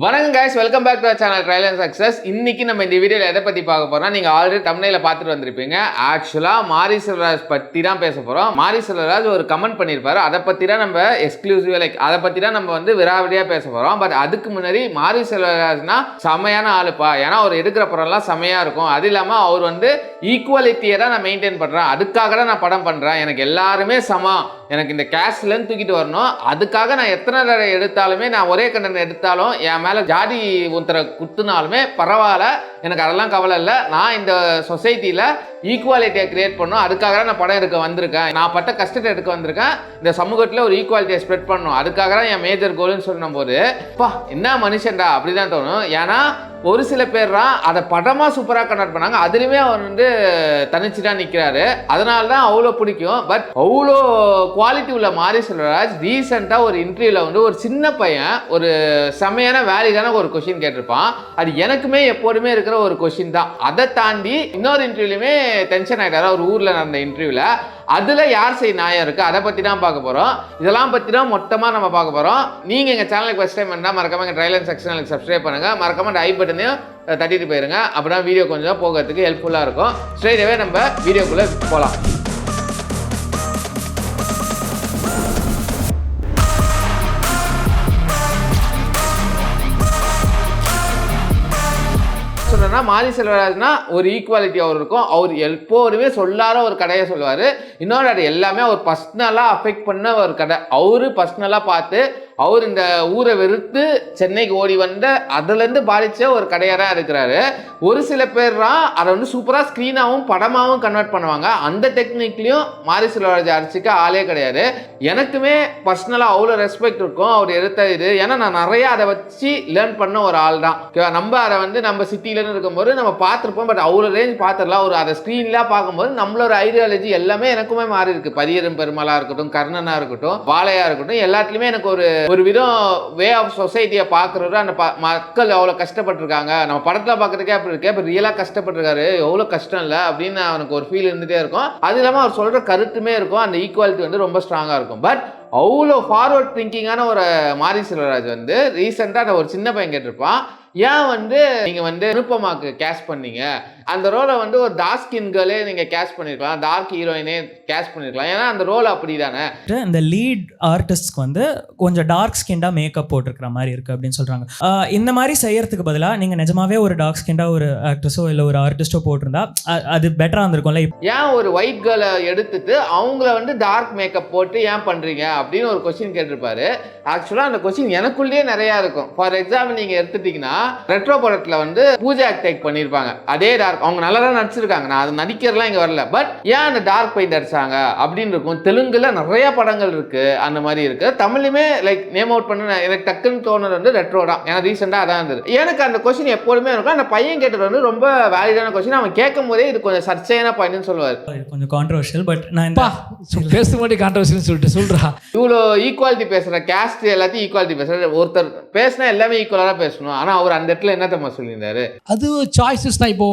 வணக்கம் guys, welcome back to our channel trial and success. இன்னைக்கு நம்ம இந்த வீடியோல எதை பத்தி பார்க்க போறோம்னா, நீங்க ஆல்ரெடி தம்ப்நெயில பார்த்துட்டு வந்திருப்பீங்க. ஆக்சுவலா மாரி செல்வராஜ் பத்தி தான் பேச போறோம். மாரி செல்வராஜ் ஒரு கமெண்ட் பண்ணியிருப்பாரு, அதை பத்தி தான் நம்ம எக்ஸ்க்ளூசிவா அதை பத்தி தான் நம்ம விராவடியா பேச போறோம். பட் அதுக்கு முன்னாடி மாரி செல்வராஜ்னா செமையான ஆளுப்பா, ஏன்னா அவர் எடுக்கிற படம்லாம் செமையா இருக்கும். அது இல்லாம அவர் ஈக்குவாலிட்டியை தான் நான் மெயின்டைன் பண்றேன், அதுக்காக தான் நான் படம் பண்றேன், எனக்கு எல்லாருமே சமம், எனக்கு இந்த கேஸ்ட்லேருந்து தூக்கிட்டு வரணும், அதுக்காக நான் எத்தனை தடவை எடுத்தாலுமே, நான் ஒரே கண்டென்ட் எடுத்தாலும் என் மேலே ஜாதி ஒருத்தரை குத்துனாலுமே பரவாயில்ல, எனக்கு அதெல்லாம் கவலை இல்லை, நான் இந்த சொசைட்டியில் ஈக்குவாலிட்டியை கிரியேட் பண்ணணும், அதுக்காக தான் நான் படம் எடுக்க வந்திருக்கேன், நான் பட்ட கஷ்டத்தை எடுக்க வந்திருக்கேன், இந்த சமூகத்தில் ஒரு ஈக்குவாலிட்டியை ஸ்ப்ரெட் பண்ணணும், அதுக்காக தான் என் மேஜர் கோல்னு சொல்லும் போது பா என்ன மனுஷன்டா அப்படி தான் தோணும். ஏன்னா ஒரு சில பேர்லாம் அதை படமாக சூப்பராக கன்வெர்ட் பண்ணாங்க, அதுலேயுமே அவர் தனிச்சு தான் நிற்கிறாரு, அதனால தான் அவ்வளோ பிடிக்கும். பட் அவ்வளோ குவாலிட்டி உள்ள மாரி செல்வராஜ் ரீசெண்டாக ஒரு இன்டர்வியூவில் ஒரு சின்ன பையன் ஒரு செமையான வேலிடான ஒரு கொஷின் கேட்டிருப்பான். அது எனக்குமே எப்போதுமே இருக்கிற ஒரு கொஷின் தான். அதை தாண்டி இன்னொரு இன்டர்வியூலையுமே டென்ஷன் ஆகிட்டாரு, அவர் ஊரில் நடந்த இன்டர்வியூவில். அதில் யார் செய் நியாயம் இருக்குது அதை பற்றி தான் பார்க்க போகிறோம். இதெல்லாம் பற்றி தான் மொத்தமாக நம்ம பார்க்க போகிறோம். நீங்கள் எங்கள் சேனலுக்கு ஃபஸ்ட் டைம் இருந்தால் மறக்காம எங்கள் ட்ரையல் அண்ட் சக்சஸ் சேனலுக்கு சப்ஸ்கிரைப் பண்ணுங்கள், மறக்காம ஐ பட்டனையும் தட்டிட்டு போயிருங்க, அப்படின்னா வீடியோ கொஞ்சம் போகிறதுக்கு ஹெல்ப்ஃபுல்லாக இருக்கும். ஸ்ட்ரெயிட்டாகவே நம்ம வீடியோக்குள்ளே போகலாம். மாரி செல்வராஜ்னா ஒரு ஈக்குவாலிட்டி அவர் இருக்கும். அவர் எப்போதுமே சொல்லாத ஒரு கடையை சொல்லுவார். இன்னொரு அது எல்லாமே அவர் பர்சனலாக அஃபெக்ட் பண்ண ஒரு கடை. அவரு பர்சனலாக பார்த்து அவர் இந்த ஊரை வெறுத்து சென்னைக்கு ஓடி வந்த அதுலேருந்து பாதித்த ஒரு கடையாராக இருக்கிறாரு. ஒரு சில பேர்லாம் அதை சூப்பராக ஸ்க்ரீனாகவும் படமாகவும் கன்வெர்ட் பண்ணுவாங்க. அந்த டெக்னிக்லையும் மாரி செல்வராஜ் அடிச்சுக்க ஆளே கிடையாது. எனக்குமே பர்சனலாக அவ்வளோ ரெஸ்பெக்ட் இருக்கும் அவர் எடுத்த இது. ஏன்னா நான் நிறையா அதை வச்சு லேர்ன் பண்ண ஒரு ஆள் தான். நம்ம அதை நம்ம சிட்டியிலன்னு இருக்கும்போது நம்ம பார்த்துருப்போம், பட் அவ்வளோ ரேஞ்ச் பார்த்துடலாம். ஒரு அதை ஸ்க்ரீன்லாம் பார்க்கும்போது நம்மளோட ஐடியாலஜி எல்லாமே எனக்குமே மாறி இருக்கு. பரியரும் பெருமாளாக இருக்கட்டும், கர்ணனாக இருக்கட்டும், வாழையாக இருக்கட்டும், எல்லாத்துலேயுமே எனக்கு ஒரு விதம் வே ஆஃப் சொசைட்டியை பார்க்குறது. அந்த மக்கள் எவ்வளோ கஷ்டப்பட்டிருக்காங்க, நம்ம படத்தில் பார்க்குறதுக்கே அப்படி இருக்கு, அப்போ ரியலாக கஷ்டப்பட்டிருக்காரு, எவ்வளோ கஷ்டம் இல்லை அப்படின்னு அவனுக்கு ஒரு ஃபீல் இருந்துகிட்டே இருக்கும். அது இல்லாமல் அவர் சொல்கிற கருத்துமே இருக்கும். அந்த ஈக்குவாலிட்டி ரொம்ப ஸ்ட்ராங்காக இருக்கும். பட் அவ்வளோ ஃபார்வர்ட் திங்கிங்கான ஒரு மாரி செல்வராஜ் ரீசெண்டாக ஒரு சின்ன பையன் கேட்டிருப்பான், ஏன் நீங்கள் அனுப்பமாக்கு கேஷ் பண்ணீங்க, அந்த ரோலை ஒரு டார்க் ஸ்கின் கேர்ளே நீங்கள் கேஷ் பண்ணியிருக்கலாம், டார்க் ஹீரோயினே கேஷ் பண்ணியிருக்கலாம், ஏன்னா அந்த ரோல் அப்படி தானே. இந்த லீட் ஆர்டிஸ்ட்க்கு கொஞ்சம் டார்க் ஸ்கின்டாக மேக்கப் போட்டிருக்கிற மாதிரி இருக்குது அப்படின்னு சொல்கிறாங்க. இந்த மாதிரி செய்யறதுக்கு பதிலாக நீங்கள் நிஜமாவே ஒரு டார்க் ஸ்கின்டாக ஒரு ஆக்ட்ரஸோ இல்லை ஒரு ஆர்டிஸ்டோ போட்டிருந்தா அது பெட்டராக இருந்திருக்கும்ல. ஏன் ஒரு ஒயிட் கேர்ளை எடுத்துட்டு அவங்கள டார்க் மேக்கப் போட்டு ஏன் பண்ணுறீங்க அப்படின்னு ஒரு கொஸ்டின் கேட்டிருப்பாரு. ஆக்சுவலாக அந்த கொஸ்டின் எனக்குள்ளேயே நிறையா இருக்கும். ஃபார் எக்ஸாம்பிள் நீங்கள் எடுத்துட்டிங்கன்னா ரெட்ரோ படத்தில் பூஜா டேக் பண்ணியிருப்பாங்க, அதே டார்க், அவங்க நல்லா தான் நடிச்சிருக்காங்க, நான் அது நடிக்கிறதுலாம் இங்கே வரல, பட் ஏன் அந்த டார்க் பெயிண்ட் அடிச்சாங்க அப்படின்னு இருக்கும். தெலுங்குல நிறைய படங்கள் இருக்கு அந்த மாதிரி இருக்கு. தமிழ்லையுமே லைக் நேம் அவுட் பண்ண எனக்கு டக்குன்னு தோணுது ரெட்ரோ தான். ஏன்னா ரீசெண்டாக அதான் இருந்தது. எனக்கு அந்த கொஸ்டின் எப்போதுமே இருக்கும். அந்த பையன் கேட்டது ரொம்ப வேலிடான கொஸ்டின். அவன் கேட்கும் போதே இது கொஞ்சம் சர்ச்சையான பாயிண்ட்னு சொல்லுவார். கொஞ்சம் கான்ட்ரோவர்ஷியல், பட் நான் பேசும்போது கான்ட்ரோவர்ஷியல் சொல்லிட்டு சொல்றா. இவ்வளோ ஈக்குவாலிட்டி பேசுற, கேஸ்ட் எல்லாத்தையும் ஈக்குவாலிட்டி பேசுற ஒருத்தர் பேசினா எல்லாமே ஈக்குவலாக பேசணும். ஆனால் அவர் அந்த இடத்துல என்ன தம்மா சொல்லியிருந்தாரு, அது சாய்ஸஸ் தான். இப்போ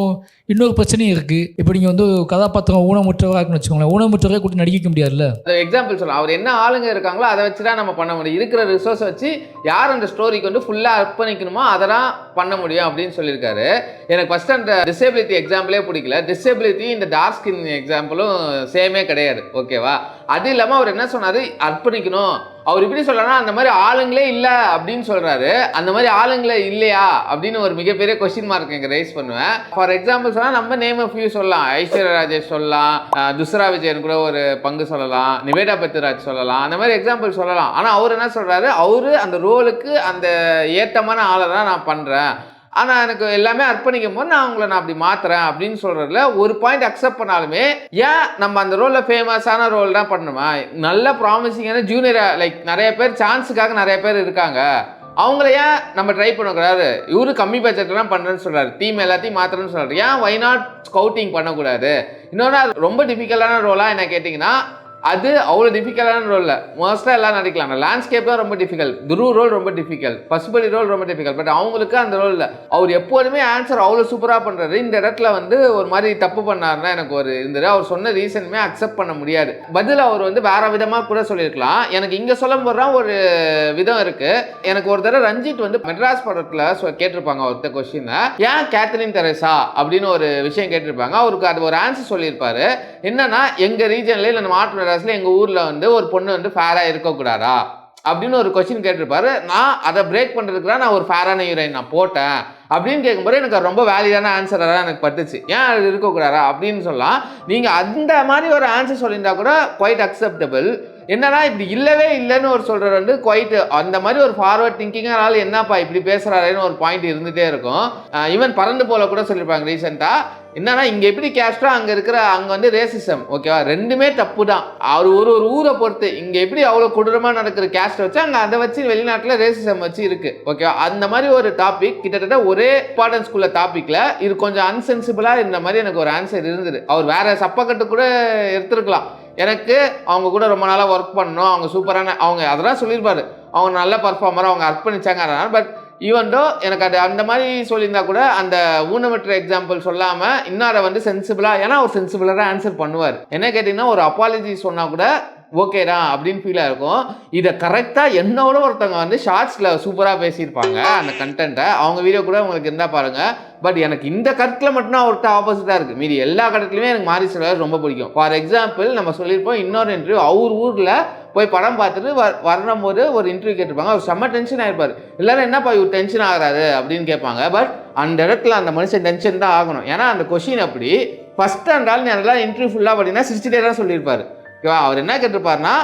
இன்னொரு பிரச்சனையும் இருக்கு. இப்போ நீங்க கதாபாத்திரம் ஊனமுற்றவராக இருக்குன்னு வச்சுக்கோங்களேன், ஊனமுற்றவரை கூட்டி நடிக்க முடியாதுல்ல. எக்ஸாம்பிள் சொல்லலாம், அவர் என்ன ஆளுங்க இருக்காங்களோ அதை வச்சு தான் நம்ம பண்ண முடியும். இருக்கிற ரிசோர்ஸ் வச்சு யார் அந்த ஸ்டோரிக்கு ஃபுல்லாக அர்ப்பணிக்கணுமோ அதெல்லாம் பண்ண முடியும் அப்படின்னு சொல்லியிருக்காரு. எனக்கு ஃபர்ஸ்ட் அந்த டிசேபிலிட்டி எக்ஸாம்பிளே பிடிக்கல. டிசேபிலிட்டி இந்த டார்க் ஸ்கின் எக்ஸாம்பிளும் சேமே கிடையாது, ஓகேவா. அது இல்லாமல் அவர் என்ன சொன்னார், அர்ப்பணிக்கணும். அவர் இப்படி சொல்றாருன்னா அந்த மாதிரி ஆளுங்களே இல்லை அப்படின்னு சொல்றாரு. அந்த மாதிரி ஆளுங்களே இல்லையா அப்படின்னு ஒரு மிகப்பெரிய கொஸ்டின் மார்க் எங்க ரைஸ் பண்ணுவேன். ஃபார் எக்ஸாம்பிள் சொன்னா நம்ம நேம் ஆஃப் ஃபியூ சொல்லலாம், ஐஸ்வர்யா ராஜேஷ் சொல்லலாம், துஸ்ரா விஜயன் கூட ஒரு பங்கு சொல்லலாம், நிவேதா பத்ராஜ் சொல்லலாம், அந்த மாதிரி எக்ஸாம்பிள் சொல்லலாம். ஆனா அவர் என்ன சொல்றாரு, அவரு அந்த ரோலுக்கு அந்த ஏத்தமான ஆளை தான் நான் பண்றேன், ஆனால் எனக்கு எல்லாமே அர்ப்பணிக்கும் போது நான் அப்படி மாத்துறேன் அப்படின்னு சொல்றதுல ஒரு பாயிண்ட் அக்செப்ட் பண்ணாலுமே, ஏன் நம்ம அந்த ரோலில் ஃபேமஸான ரோல் தான் பண்ணுமா, நல்ல ப்ராமிசிங்கான ஜூனியர் லைக் நிறைய பேர் சான்ஸுக்காக நிறைய பேர் இருக்காங்க, அவங்கள ஏன் நம்ம ட்ரை பண்ணக்கூடாது. இவரு கம்மி பட்ஜெட்லாம் பண்ணுறேன்னு சொல்றாரு, தீம் எல்லாத்தையும் மாத்திரன்னு சொல்றாரு, ஏன் வை நாட் ஸ்கவுட்டிங் பண்ணக்கூடாது. இன்னொன்று ரொம்ப டிஃபிகல்ட்டான ரோலாக என்ன கேட்டிங்கன்னா, அது அவ்வளோ டிஃபிகல்ட்டான ரோல் இல்லை. மோஸ்ட்டாக எல்லாம் நடிக்கலாம். லேண்ட்ஸ்கேப் தான் ரொம்ப டிஃபிகல்ட், துருவ் ரோல் ரொம்ப டிஃபிகல்ட், பசுபதி ரோல் ரொம்ப டிஃபிகல்ட். பட் அவங்களுக்கு அந்த ரோல் இல்லை. அவர் எப்போதுமே ஆன்சர் அவ்வளோ சூப்பராக பண்ணுறாரு. இந்த இடத்துல வந்து ஒரு மாதிரி தப்பு பண்ணாருன்னா எனக்கு ஒரு இருந்தது. அவர் சொன்ன ரீசனுமே அக்செப்ட் பண்ண முடியாது. பதில் அவர் வந்து வேற விதமாக கூட சொல்லியிருக்கலாம். எனக்கு இங்கே சொல்ல போடுறான் ஒரு விதம் இருக்கு. எனக்கு ஒரு தடவை ரஞ்சித் வந்து மெட்ராஸ் படத்தில் கேட்டிருப்பாங்க ஒருத்த கொஸ்டின், ஏன் கேத்ரின் தெரேசா அப்படின்னு ஒரு விஷயம் கேட்டிருப்பாங்க. அவருக்கு அது ஒரு ஆன்சர் சொல்லியிருப்பாரு. என்னன்னா, எங்க ரீஜன்ல இல்லை மாற்று எங்க ஊர்ல வந்து ஒரு பொண்ணு வந்து ஃபேரா இருக்கக்கூடாதா அப்படின்னு ஒரு கொஸ்டின் கேட்டிருப்பாரு. நான் அதை பிரேக் பண்றதுக்கு நான் ஒரு ஃபேரான ஹீரோயின் நான் போட்டேன் அப்படின்னு கேட்கும்போது எனக்கு ரொம்ப வேலிடான ஆன்சராக தான் எனக்கு பட்டுச்சு. ஏன் அது இருக்கக்கூடாதா அப்படின்னு சொல்லலாம். நீங்கள் அந்த மாதிரி ஒரு ஆன்சர் சொல்லியிருந்தா கூட குவைட் அக்செப்டபிள். என்னன்னா இப்படி இல்லவே இல்லைன்னு ஒரு சொல்கிறது வந்து குவைட் அந்த மாதிரி ஒரு ஃபார்வர்ட் திங்கிங்கானால என்னப்பா இப்படி பேசுகிறாருன்னு ஒரு பாயிண்ட் இருந்துகிட்டே இருக்கும். ஈவன் பறந்து போல கூட சொல்லியிருப்பாங்க ரீசெண்டாக. என்னன்னா இங்கே எப்படி கேஸ்டோ அங்கே இருக்கிற அங்கே வந்து ரேசிசம், ஓகேவா, ரெண்டுமே தப்பு தான். அவர் ஒரு ஊரை பொறுத்து இங்கே எப்படி அவ்வளோ கொடூரமாக நடக்கிற கேஸ்ட்டை வச்சு அங்கே அதை வச்சு வெளிநாட்டில் ரேசிசம் வச்சு இருக்கு, ஓகேவா. அந்த மாதிரி ஒரு டாபிக் கிட்டத்தட்ட ஒரே இம்பார்ட்டன்ஸ் ஸ்கூல்ல டாபிக்ல இது கொஞ்சம் அன்சென்சிபிளா இந்த மாதிரி எனக்கு ஒரு ஆன்சர் இருந்தது. அவர் வேற சப்பக்கட்டு கூட எடுத்துருக்கலாம். எனக்கு அவங்க கூட ரொம்ப நாளாக ஒர்க் பண்ணணும், அவங்க சூப்பரான அவங்க அதெல்லாம் சொல்லியிருப்பாரு, அவங்க நல்ல பர்ஃபார்மர், அவங்க அர்ப்பணிச்சாங்க. அதனால் பட் ஈவன்டோ எனக்கு அது அந்த மாதிரி சொல்லியிருந்தா கூட அந்த ஊனமற்ற எக்ஸாம்பிள் சொல்லாமல் இன்னொரு வந்து சென்சிபிளாக, ஏன்னா அவர் சென்சிபிளாக ஆன்சர் பண்ணுவார். என்ன கேட்டிங்கன்னா ஒரு அப்பாலஜி சொன்னால் கூட ஓகேடா அப்படின்னு ஃபீலாக இருக்கும். இதை கரெக்டாக என்னோட ஒருத்தவங்க வந்து ஷார்ட்ஸில் சூப்பராக பேசியிருப்பாங்க அந்த கண்டென்ட்டை. அவங்க வீடியோ கூட உங்களுக்கு இருந்தால் பாருங்கள். பட் எனக்கு இந்த கருத்தில் மட்டும்தான் அவர்கிட்ட ஆப்போசிட்டாக இருக்குது. மீதி எல்லா கருத்துலையுமே எனக்கு மாரி செல்வராஜ் ரொம்ப பிடிக்கும். ஃபார் எக்ஸாம்பிள் நம்ம சொல்லியிருப்போம் இன்னொரு இன்டர்வியூ, அவர் ஊரில் போய் படம் பார்த்துட்டு வரணும் போது ஒரு இன்டர்வியூ கேட்டிருப்பாங்க. அவர் செம்ம டென்ஷன் ஆகிருப்பார். எல்லாரும் என்னப்பா இவர் டென்ஷன் ஆகிறாரு அப்படின்னு கேட்பாங்க. பட் அந்த இடத்துல அந்த மனுஷன் டென்ஷன் தான் ஆகணும். ஏன்னா அந்த கொஷின் அப்படி ஃபஸ்ட் அண்டால் நீ அதெல்லாம் இன்டர்வியூ ஃபுல்லாக பார்த்தீங்கன்னா 60 டே தான் சொல்லியிருப்பார், ஓகேவா. அவர் என்ன கேட்டிருப்பாருன்னா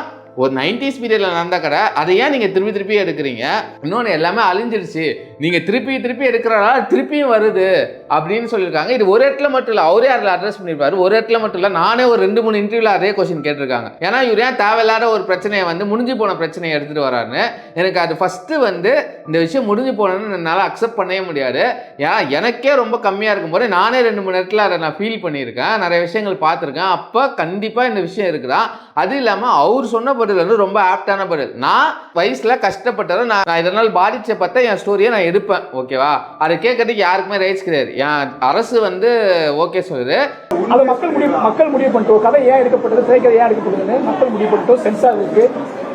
ஒரு 90s பீரியட்ல நடந்த கடை அதை ஏன் நீங்கள் திருப்பி எடுக்கிறீங்க, இன்னொன்று எல்லாமே அழிஞ்சிருச்சு, நீங்கள் திருப்பி எடுக்கிறனால திருப்பியும் வருது அப்படின்னு சொல்லியிருக்காங்க. இது ஒரு இடத்துல மட்டும் இல்லை, அவரே அதில் அட்ரஸ் பண்ணியிருப்பாரு. ஒரு இடத்துல மட்டும் இல்லை, நானே ஒரு 2-3 இன்டர்வியூவில் அதே கொஸ்டின் கேட்டிருக்காங்க. ஏன்னா இவர் ஏன் தேவையில்லாத ஒரு பிரச்சனையை வந்து முடிஞ்சு போன பிரச்சனையை எடுத்துகிட்டு வராருன்னு. எனக்கு அது ஃபஸ்ட்டு வந்து இந்த விஷயம் முடிஞ்சு போனதுன்னு என்னால் அக்செப்ட் பண்ணவே முடியாது. ஏன்னா எனக்கே ரொம்ப கம்மியாக இருக்கும்போது நானே 2-3 இடத்துல அதை நான் ஃபீல் பண்ணியிருக்கேன், நிறைய விஷயங்கள் பார்த்துருக்கேன். அப்போ கண்டிப்பாக இந்த விஷயம் இருக்குதா. அது இல்லாமல் அவர் சொன்ன பதில் வந்து ரொம்ப ஆப்டான பதில். நான் வயசில் கஷ்டப்பட்டதும் நான் இதனால் பாதிச்ச பார்த்தா என் ஸ்டோரியை நான் எடுப்பேன், ஓகேவா. அதை கேட்கறதுக்கு யாருக்குமே ரைட்ஸ் கிடையாது. என் அரசு வந்து ஓகே சொல்லுது, அது மக்கள் முடிவு பண்ணிட்டோம். கதை ஏன் எடுக்கப்பட்டது, திரைக்கதை ஏன் எடுக்கப்படுதுன்னு மக்கள் முடிவு பண்ணிட்டோம். சென்சார் இருக்கு,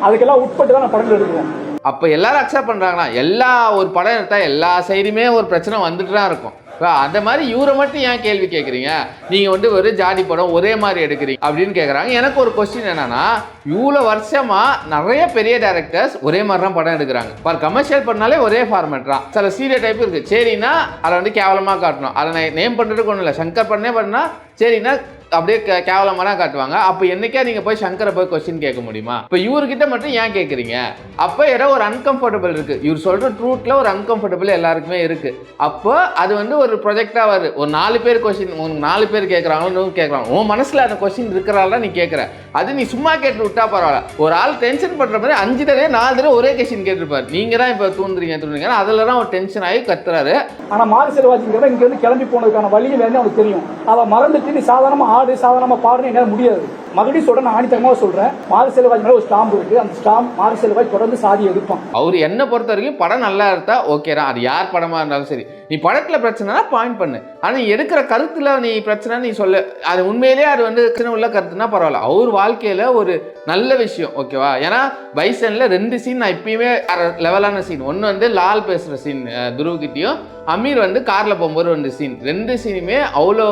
அதுக்கெல்லாம் உட்பட்டு தான் நான் படங்கள் எடுக்கிறேன். அப்போ எல்லாரும் அக்செப்ட் பண்ணுறாங்களா. எல்லா ஒரு படம் எடுத்தால் எல்லா சைடுமே ஒரு பிரச்சனை வந்துட்டு தான் இருக்கும். அந்த மாதிரி இவரை மட்டும் ஏன் கேள்வி கேட்குறீங்க, நீங்கள் வந்து ஒரு ஜாதி படம் ஒரே மாதிரி எடுக்கிறீங்க அப்படின்னு கேட்குறாங்க. எனக்கு ஒரு கொஸ்டின் என்னன்னா, இவ்வளோ வருஷமாக நிறைய பெரிய டைரக்டர்ஸ் ஒரே மாதிரி தான் படம் எடுக்கிறாங்க. ஃபார் கமர்ஷியல் பண்ணாலே ஒரே ஃபார்மேட் தான். சில சீரியல் டைப் இருக்குது. சரின்னா அதை வந்து கேவலமாக காட்டணும், அதை நான் நேம் பண்ணுறதுக்கு ஒன்றும் இல்லை. சங்கர் பண்ணே பண்ணால் சரின்னா அப்படியே கேவலமாக தான் காட்டுவாங்க. அப்போ என்னைக்கே நீங்கள் போய் சங்கரை போய் கொஸ்டின் கேட்க முடியுமா. இப்போ இவர்கிட்ட மட்டும் ஏன் கேட்குறீங்க. அப்போ ஏதோ ஒரு அன்கம்ஃபர்டபுள் இருக்குது. இவர் சொல்கிற ட்ரூத்தில் ஒரு அன்கம்ஃபர்டபுள் எல்லாருக்குமே இருக்குது. அப்போ அது வந்து ஒரு ப்ரொஜெக்டாக வருது. ஒரு 4 பேர் கொஸ்டின், உங்களுக்கு 4 பேர் கேட்குறாங்களோ கேட்குறாங்க, உன் மனசில் அந்த கொஸ்டின் இருக்கிறால நீ கேட்குற. அது நீ சும்மா கேட்டு விட்டா பரவாயில்ல. ஒரு ஆள் டென்ஷன் பண்ணுற மாதிரி 5 தடவை 4 தடவை ஒரே கொஸ்டின் கேட்டிருப்பார். நீங்கள் தான் இப்போ தூண்டுறீங்க அதில் தான் ஒரு டென்ஷன் ஆகி கத்துறாரு. ஆனால் மாரி செல்வராஜ்ங்கிறத இங்கே வந்து கிளம்பி போனதுக்கான வழி வேணும் அவனுக்கு தெரியும். அதை மறந்துட்டு நீ சாதாரணமாக சாதாரணமா பாருன்னு என்னால் முடியாது. மறுபடியும் சொல்றேன், நான் ஆணித்தரமாக சொல்றேன், மாரி செல்வராஜ் மேலே ஒரு ஸ்டாம்ப் இருக்கு. அந்த ஸ்டாம்ப் மாரி செல்வராஜ் தொடர்ந்து சாதி எடுப்பான். அவர் என்ன பொறுத்த வரைக்கும் படம் நல்லா இருந்தா ஓகே தான். அது யார் படமா இருந்தாலும் சரி. நீ படத்துல பிரச்சனைனா பாயிண்ட் பண்ணு. ஆனா நீ எடுக்கிற கருத்துல நீ பிரச்சனை நீ சொல்ல, அது உண்மையிலேயே அது வந்து பிரச்சனை உள்ள கருத்துனா பரவாயில்ல. அவர் வாழ்க்கையில ஒரு நல்ல விஷயம், ஓகேவா. ஏன்னா பைசன்ல 2 சீன் நான் இப்பயுமே லெவலான சீன். ஒன்று வந்து லால் பேசுற சீன் துருவ்கிட்டையும், அமீர் வந்து கார்ல போகும்போது 2 சீன். 2 சீனுமே அவ்வளோ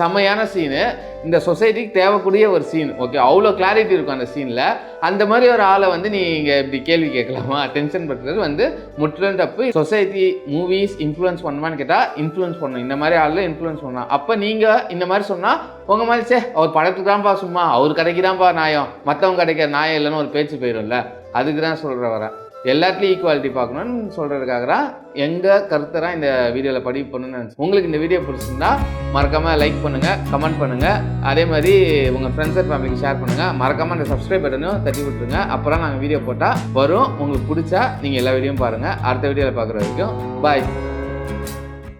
செமையான சீனு. இந்த சொசைட்டிக்கு தேவைக்கூடிய ஒரு சீன், ஓகே. அவ்வளோ கிளாரிட்டி இருக்கும் அந்த சீனில். அந்த மாதிரி ஒரு ஆளை வந்து நீங்கள் இப்படி கேள்வி கேட்கலாமா, டென்ஷன் பண்ணுறது வந்து முற்றிலும் தப்பு. சொசைட்டி மூவிஸ் இன்ஃப்ளூயன்ஸ் பண்ணுமான்னு கேட்டால் இன்ஃப்ளூயன்ஸ் பண்ணணும். இந்த மாதிரி ஆளில் இன்ஃப்ளூயன்ஸ் பண்ணலாம். அப்போ நீங்கள் இந்த மாதிரி சொன்னால் உங்கள் மாதிரி அவர் படத்துக்கு தான்ப்பா சும்மா, அவர் கடைக்கு தான்ப்பா நியாயம், மற்றவங்க கிடைக்கிற நியாயம் இல்லைன்னு ஒரு பேச்சு போயிடும்ல. அதுக்கு தான் சொல்கிற வரேன். எல்லாத்துலேயும் ஈக்குவாலிட்டி பார்க்கணும்னு சொல்கிறதுக்காக தான் எங்கள் கருத்தை தான் இந்த வீடியோவில் பதிவு பண்ணணும்னு நினச்சேன். உங்களுக்கு இந்த வீடியோ பிடிச்சிருந்தா மறக்காமல் லைக் பண்ணுங்கள், கமெண்ட் பண்ணுங்கள். அதே மாதிரி உங்கள் ஃப்ரெண்ட்ஸ் அண்ட் ஃபேமிலிக்கு ஷேர் பண்ணுங்கள். மறக்காமல் அந்த சப்ஸ்கிரைப் பட்டனையும் தட்டி விட்டுருங்க. அப்புறம் நாங்கள் வீடியோ போட்டால் வரும். உங்களுக்கு பிடிச்சா நீங்கள் எல்லா வீடியோவும் பாருங்கள். அடுத்த வீடியோவில் பார்க்குற வரைக்கும் பாய்.